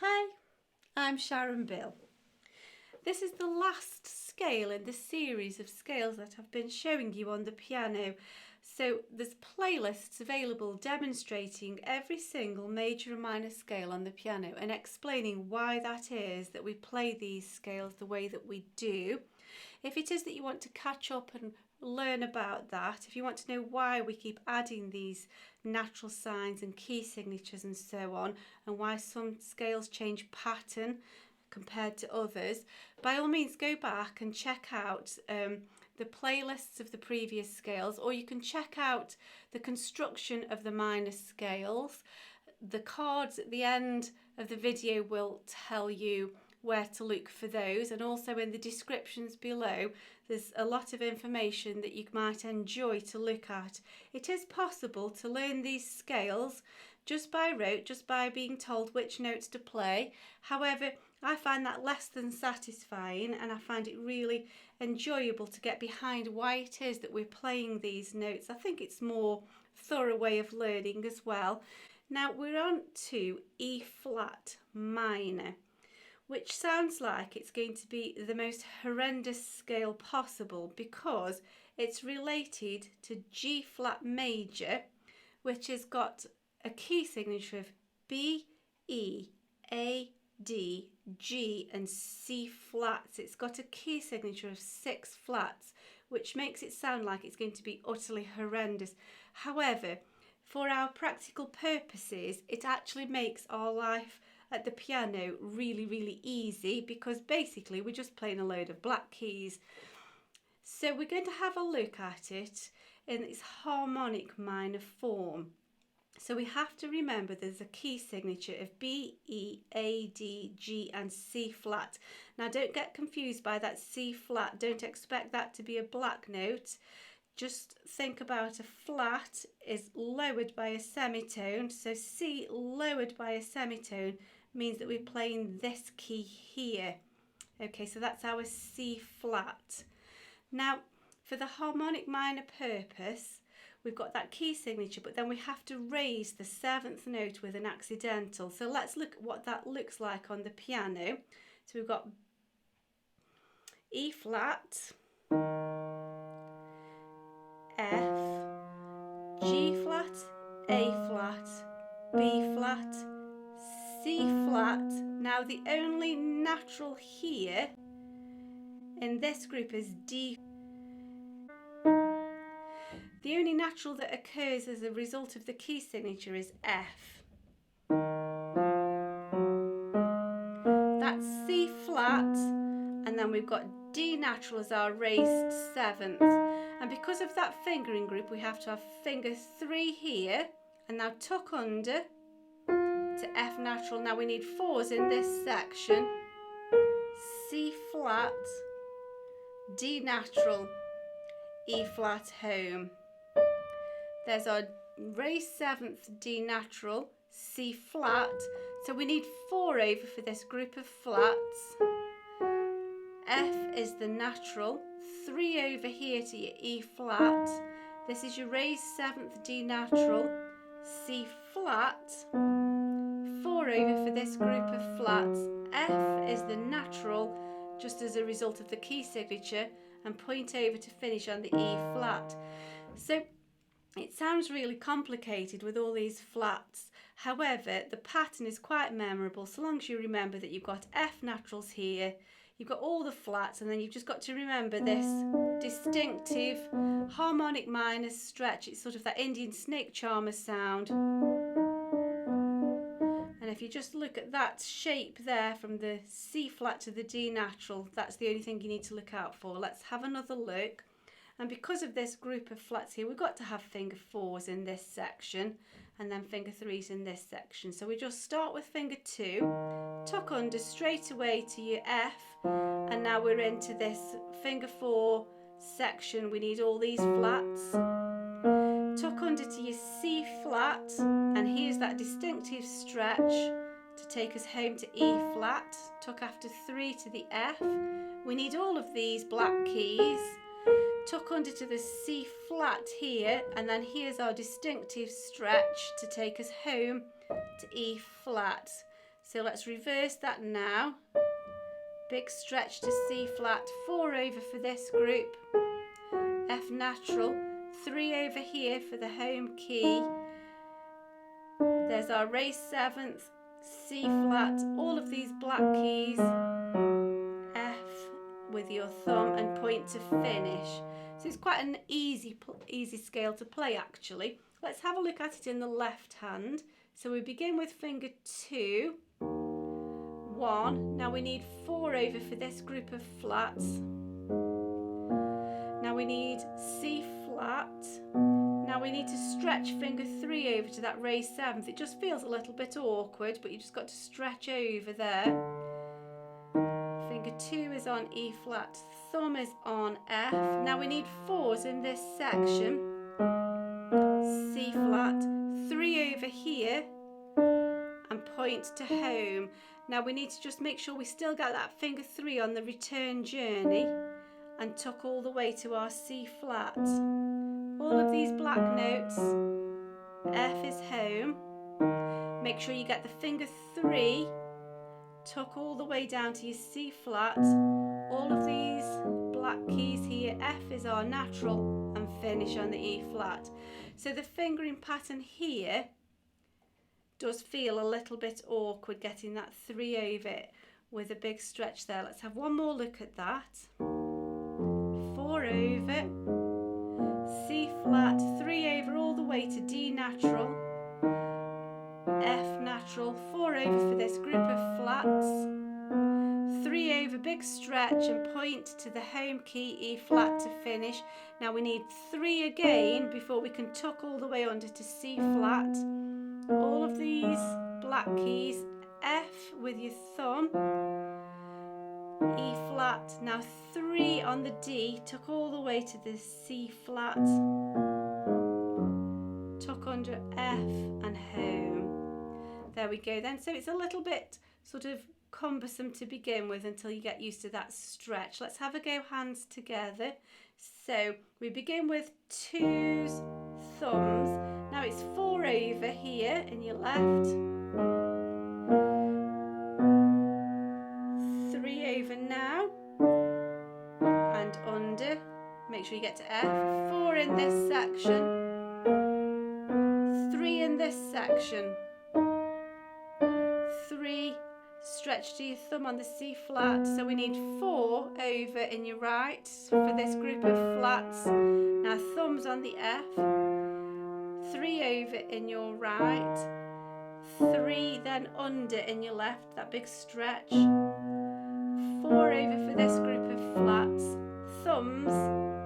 Hi, I'm Sharon Bill. This is the last scale in the series of scales that I've been showing you on the piano. So there's playlists available demonstrating every single major and minor scale on the piano and explaining why that is that we play these scales the way that we do. If it is that you want to catch up and learn about that, if you want to know why we keep adding these natural signs and key signatures and so on, and why some scales change pattern compared to others, by all means go back and check out the playlists of the previous scales, or you can check out the construction of the minor scales. The cards at the end of the video will tell you where to look for those, and also in the descriptions below there's a lot of information that you might enjoy to look at. It is possible to learn these scales just by rote, just by being told which notes to play. However, I find that less than satisfying, and I find it really enjoyable to get behind why it is that we're playing these notes. I think it's a more thorough way of learning as well. Now we're on to E flat minor, which sounds like it's going to be the most horrendous scale possible because it's related to G flat major, which has got a key signature of B, E, A, D, G and C flats. It's got a key signature of 6 flats, which makes it sound like it's going to be utterly horrendous. However, for our practical purposes, it actually makes our life at the piano really easy, because basically we're just playing a load of black keys. So we're going to have a look at it in its harmonic minor form. So we have to remember there's a key signature of B, E, A, D, G and C flat. Now don't get confused by that C flat. Don't expect that to be a black note. Just think about a flat is lowered by a semitone. So C lowered by a semitone means that we're playing this key here. Okay, so that's our C flat. Now for the harmonic minor purpose, we've got that key signature, but then we have to raise the 7th note with an accidental. So let's look at what that looks like on the piano. So we've got E flat, F, G flat, A flat, B flat, C flat. Now the only natural here in this group is D. The only natural that occurs as a result of the key signature is F. That's C flat, and then we've got D natural as our raised 7th. And because of that fingering group, we have to have finger 3 here, and now tuck under to F natural. Now we need 4s in this section. C flat, D natural, E flat home. There's our raised 7th D natural, C flat. So we need 4 over for this group of flats. F is the natural, 3 over here to your E flat. This is your raised 7th D natural, C flat. 4 over for this group of flats. F is the natural, just as a result of the key signature, and point over to finish on the E flat. So it sounds really complicated with all these flats. However, the pattern is quite memorable so long as you remember that you've got F naturals here, you've got all the flats, and then you've just got to remember this distinctive harmonic minor stretch. It's sort of that Indian snake charmer sound. And if you just look at that shape there from the C flat to the D natural, that's the only thing you need to look out for. Let's have another look. And because of this group of flats here, we've got to have finger 4s in this section and then finger 3s in this section. So we just start with finger 2, tuck under straight away to your F, and now we're into this finger 4 section. We need all these flats. Tuck under to your C flat, and here's that distinctive stretch to take us home to E flat. Tuck after 3 to the F. We need all of these black keys. Tuck under to the C flat here, and then here's our distinctive stretch to take us home to E flat. So let's reverse that now. Big stretch to C flat, 4 over for this group, F natural, 3 over here for the home key. There's our raised 7th, C flat, all of these black keys, F with your thumb and point to finish. So it's quite an easy scale to play actually. Let's have a look at it in the left hand. So we begin with finger 2, 1. Now we need 4 over for this group of flats. Now we need C flat. Now we need to stretch finger 3 over to that raised 7th. It just feels a little bit awkward, but you just got to stretch over there. Finger 2 is on E flat, thumb is on F. Now we need 4s in this section. C flat, 3 over here, and point to home. Now we need to just make sure we still got that finger 3 on the return journey and tuck all the way to our C flat. All of these black notes, F is home. Make sure you get the finger 3, tuck all the way down to your C flat. All of these black keys here, F is our natural, and finish on the E flat. So the fingering pattern here does feel a little bit awkward getting that 3 over it with a big stretch there. Let's have one more look at that. 4 over, C flat, 3 over all the way to D natural, F natural, 4 over for this group of flats, 3 over, big stretch and point to the home key, E flat to finish. Now we need 3 again before we can tuck all the way under to C flat. All of these black keys, F with your thumb, E flat, now 3 on the D, tuck all the way to the C flat, tuck under F and home. There we go then. So it's a little bit sort of cumbersome to begin with until you get used to that stretch. Let's have a go hands together. So we begin with 2s, thumbs. Now it's 4 over here in your left, 3 over now, and under. Make sure you get to F. 4 in this section, 3 in this section, 3, stretch to your thumb on the C flat. So we need 4 over in your right for this group of flats. Now thumbs on the F, 3 over in your right, 3 then under in your left, that big stretch, 4 over for this group of flats, thumbs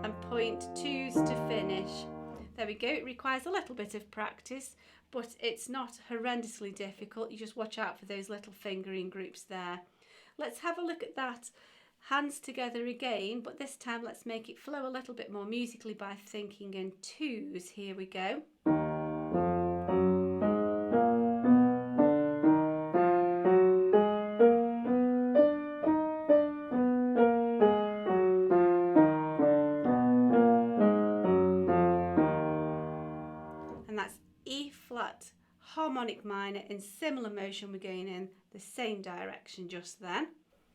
and point 2s to finish. There we go. It requires a little bit of practice, but it's not horrendously difficult. You just watch out for those little fingering groups there. Let's have a look at that hands together again, but this time let's make it flow a little bit more musically by thinking in 2s. Here we go. And that's E flat, harmonic minor in similar motion. We're going in the same direction just then.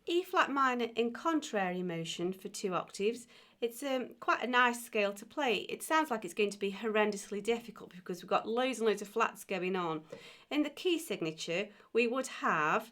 E flat minor in contrary motion for 2 octaves. It's quite a nice scale to play. It sounds like it's going to be horrendously difficult because we've got loads and loads of flats going on. In the key signature, we would have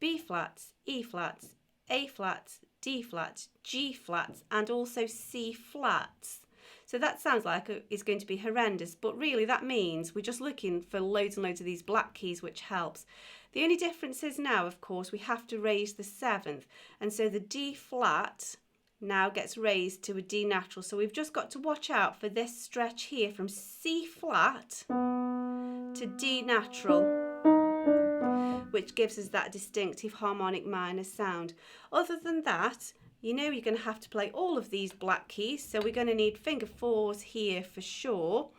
B flats, E flats, A flats, D flats, G flats, and also C flats. So that sounds like it's going to be horrendous, but really that means we're just looking for loads and loads of these black keys, which helps. The only difference is now, of course, we have to raise the 7th, and so the D flat now gets raised to a D natural. So we've just got to watch out for this stretch here from C flat to D natural, which gives us that distinctive harmonic minor sound. Other than that, you know you're going to have to play all of these black keys, so we're going to need finger 4s here for sure.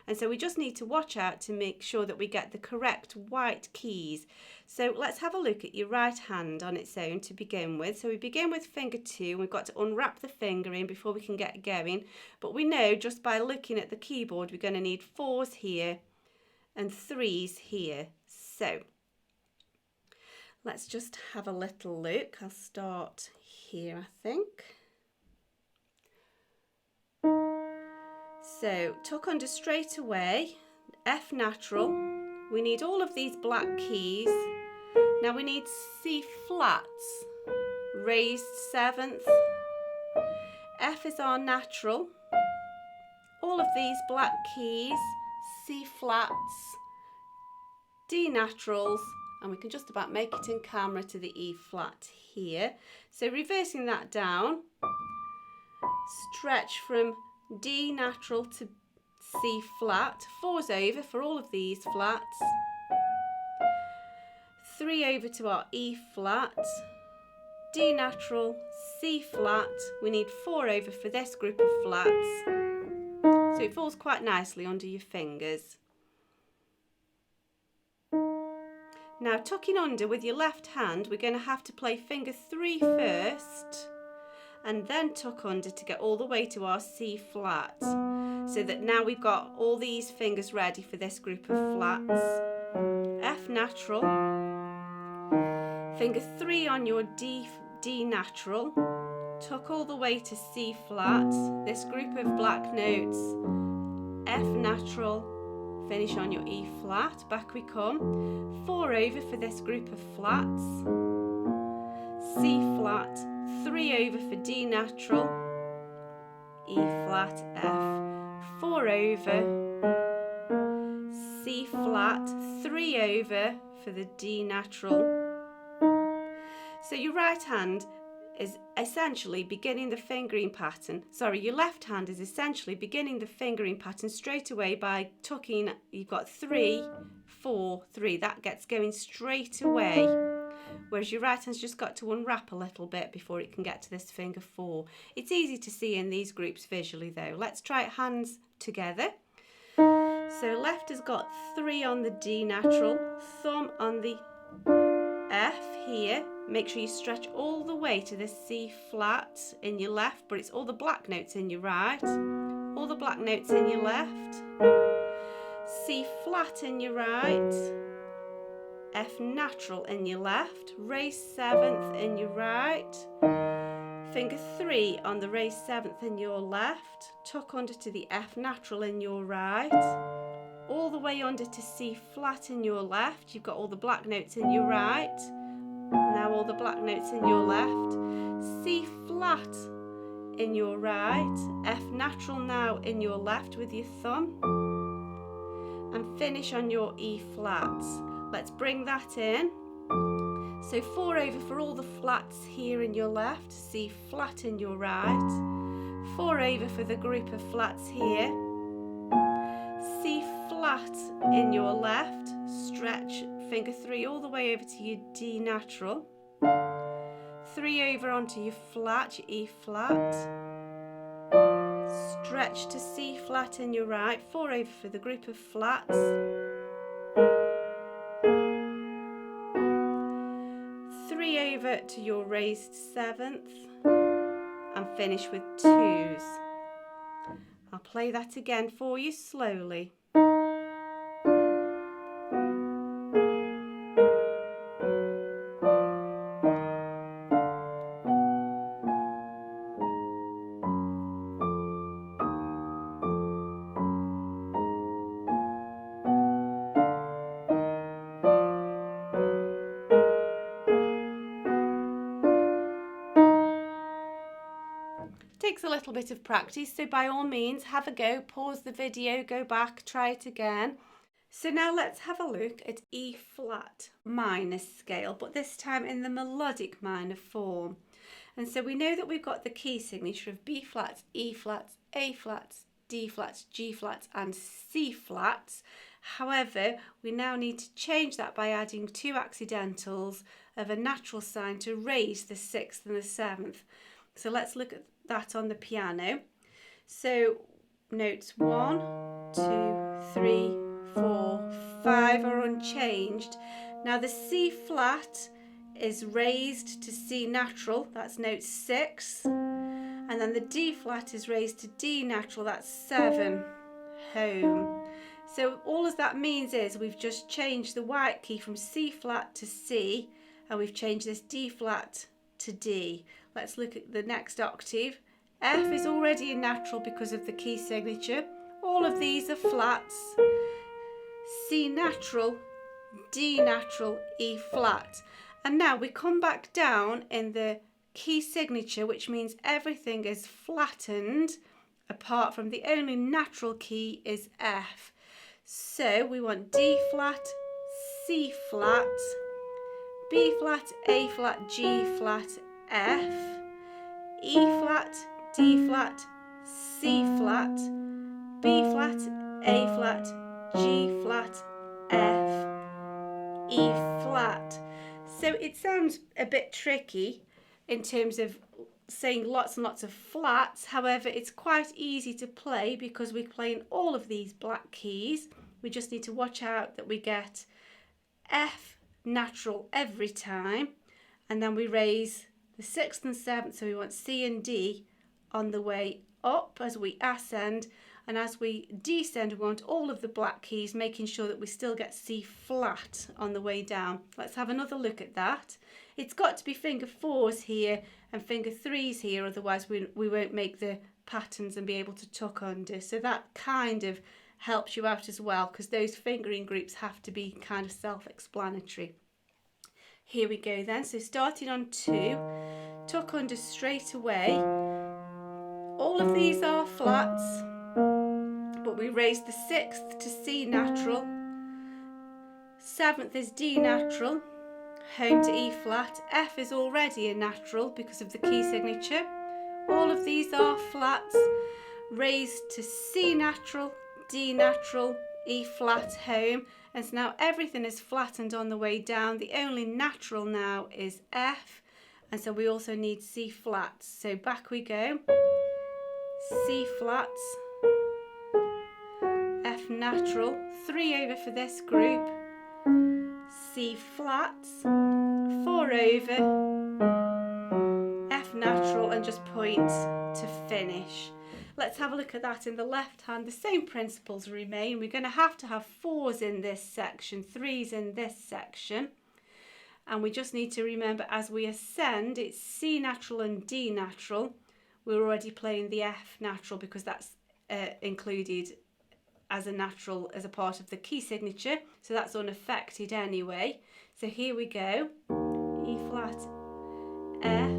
And so we just need to watch out to make sure that we get the correct white keys. So let's have a look at your right hand on its own to begin with. So we begin with finger 2. We've got to unwrap the fingering before we can get going. But we know just by looking at the keyboard we're going to need 4s here and 3s here. So Let's just have a little look. I'll start here, I think. So tuck under straight away, F natural. We need all of these black keys. Now we need C flats, raised 7th. F is our natural. All of these black keys, C flats, D naturals, and we can just about make it in camera to the E flat here. So reversing that down, stretch from D natural to C flat, 4's over for all of these flats, 3 over to our E flat, D natural, C flat, we need 4 over for this group of flats, so it falls quite nicely under your fingers. Now tucking under with your left hand, we're going to have to play finger 3 first and then tuck under to get all the way to our C flat, so that now we've got all these fingers ready for this group of flats. F natural, finger 3 on your D natural, tuck all the way to C flat, this group of black notes, F natural, finish on your E flat, back we come, 4 over for this group of flats, C flat, 3 over for D natural, E flat, F, 4 over, C flat, 3 over for the D natural. So your right hand is essentially beginning the fingering pattern. Sorry, your left hand is essentially beginning the fingering pattern straight away by tucking. You've got 3, 4, 3. That gets going straight away. Whereas your right hand's just got to unwrap a little bit before it can get to this finger 4. It's easy to see in these groups visually though. Let's try it hands together. So left has got 3 on the D natural, thumb on the F here. Make sure you stretch all the way to the C flat in your left, but it's all the black notes in your right, all the black notes in your left, C flat in your right, F natural in your left, raised 7th in your right, finger 3 on the raised 7th in your left, tuck under to the F natural in your right, all the way under to C flat in your left. You've got all the black notes in your right, now all the black notes in your left, C flat in your right, F natural now in your left with your thumb, and finish on your E flat. Let's bring that in. So 4 over for all the flats here in your left, C flat in your right, 4 over for the group of flats here, C flat in your left, stretch finger 3 all the way over to your D natural, 3 over onto your flat, your E flat, stretch to C flat in your right, 4 over for the group of flats, 3 over to your raised 7th, and finish with 2s. I'll play that again for you slowly. Takes a little bit of practice, so by all means have a go, pause the video, go back, try it again. So now let's have a look at E flat minor scale, but this time in the melodic minor form. And so we know that we've got the key signature of B flats, E flats, A flats, D flats, G flats and C flats. However, we now need to change that by adding 2 accidentals of a natural sign to raise the 6th and the 7th. So let's look at that on the piano. So notes 1, 2, 3, 4, 5 are unchanged. Now the C flat is raised to C natural, that's note 6, and then the D flat is raised to D natural, that's 7, home. So all that means is we've just changed the white key from C flat to C, and we've changed this D flat to D. Let's look at the next octave. F is already a natural because of the key signature. All of these are flats. C natural, D natural, E flat. And now we come back down in the key signature, which means everything is flattened apart from the only natural key is F. So we want D flat, C flat, B flat, A flat, G flat, F, E flat, D flat, C flat, B flat, A flat, G flat, F, E flat. So it sounds a bit tricky in terms of saying lots and lots of flats. However, it's quite easy to play because we're playing all of these black keys. We just need to watch out that we get F natural every time, and then we raise the 6th and 7th, so we want C and D on the way up as we ascend, and as we descend we want all of the black keys, making sure that we still get C flat on the way down. Let's have another look at that. It's got to be finger 4s here and finger 3s here, otherwise we won't make the patterns and be able to tuck under. So that kind of helps you out as well, because those fingering groups have to be kind of self-explanatory. Here we go then. So starting on 2, tuck under straight away. All of these are flats, but we raise the 6th to C natural, 7th is D natural, home to E flat. F is already a natural because of the key signature. All of these are flats, raised to C natural, D natural, E flat, home, and so now everything is flattened on the way down. The only natural now is F, and so we also need C flats. So back we go. C flats, F natural, 3 over for this group, C flats, 4 over, F natural, and just point to finish. Let's have a look at that in the left hand. The same principles remain. We're going to have 4s in this section, 3s in this section. And we just need to remember as we ascend, it's C natural and D natural. We're already playing the F natural because that's included as a natural as a part of the key signature. So that's unaffected anyway. So here we go. E flat, F.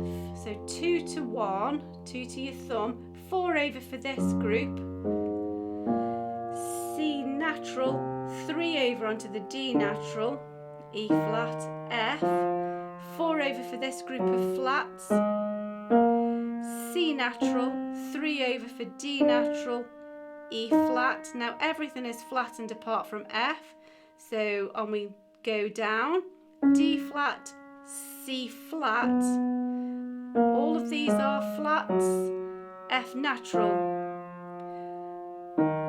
So 2 to 1, 2 to your thumb. 4 over for this group, C natural, 3 over onto the D natural, E flat, F, 4 over for this group of flats, C natural, 3 over for D natural, E flat. Now everything is flattened apart from F, so on we go down, D flat, C flat, all of these are flats, F natural.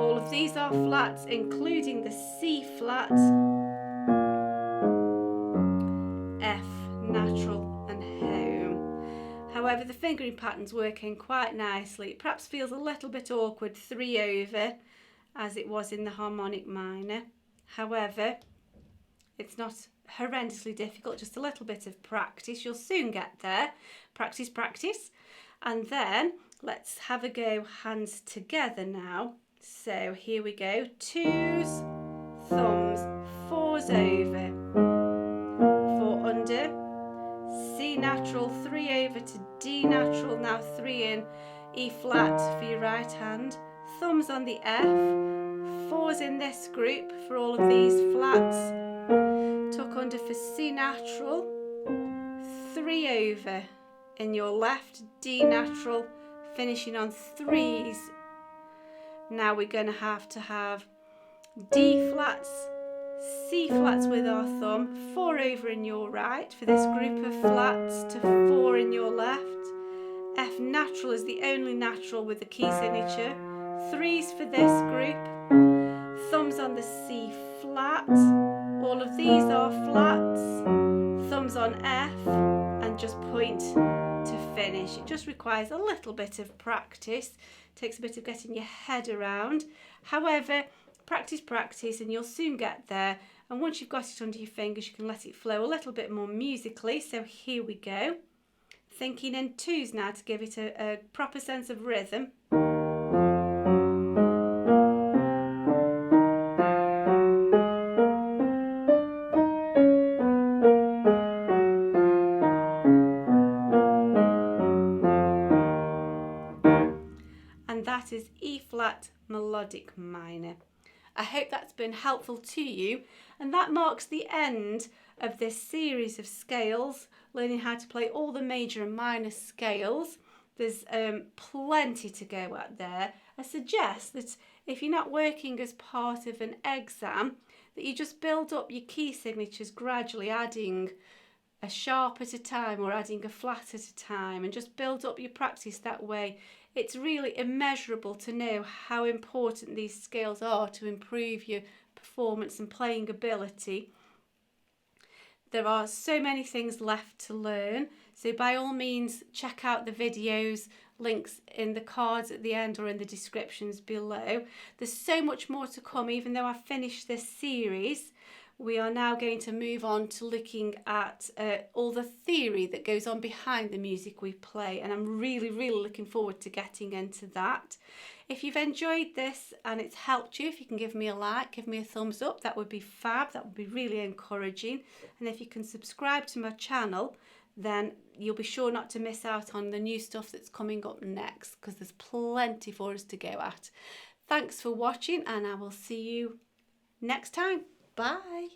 All of these are flats, including the C flat, F natural, and home. However, the fingering pattern's working quite nicely. It perhaps feels a little bit awkward 3 over as it was in the harmonic minor. However, it's not horrendously difficult, just a little bit of practice. You'll soon get there. Practice, practice. And then let's have a go hands together now. So here we go. 2s, thumbs, 4s over, 4 under, C natural, 3 over to D natural, now 3 in, E flat for your right hand, thumbs on the F, 4s in this group for all of these flats, tuck under for C natural, 3 over in your left, D natural, finishing on 3s. Now we're going to have D flats, C flats with our thumb, 4 over in your right for this group of flats to 4 in your left. F natural is the only natural with the key signature, 3s for this group, thumbs on the C flat, all of these are flats, thumbs on F, and just point to finish. It just requires a little bit of practice, takes a bit of getting your head around. However, practice, practice, and you'll soon get there. And once you've got it under your fingers, you can let it flow a little bit more musically. So here we go. Thinking in twos now to give it a proper sense of rhythm. And that is E flat melodic minor. I hope that's been helpful to you, and that marks the end of this series of scales, learning how to play all the major and minor scales. There's plenty to go at there. I suggest that if you're not working as part of an exam, that you just build up your key signatures gradually, adding a sharp at a time or adding a flat at a time, and just build up your practice that way. It's really immeasurable to know how important these scales are to improve your performance and playing ability. There are so many things left to learn, so by all means check out the videos, links in the cards at the end or in the descriptions below. There's so much more to come. Even though I've finished this series, we are now going to move on to looking at all the theory that goes on behind the music we play, and I'm really looking forward to getting into that. If you've enjoyed this and it's helped you, if you can give me a like, give me a thumbs up, that would be fab. That would be really encouraging. And if you can subscribe to my channel, then you'll be sure not to miss out on the new stuff that's coming up next, because there's plenty for us to go at. Thanks for watching, and I will see you next time. Bye.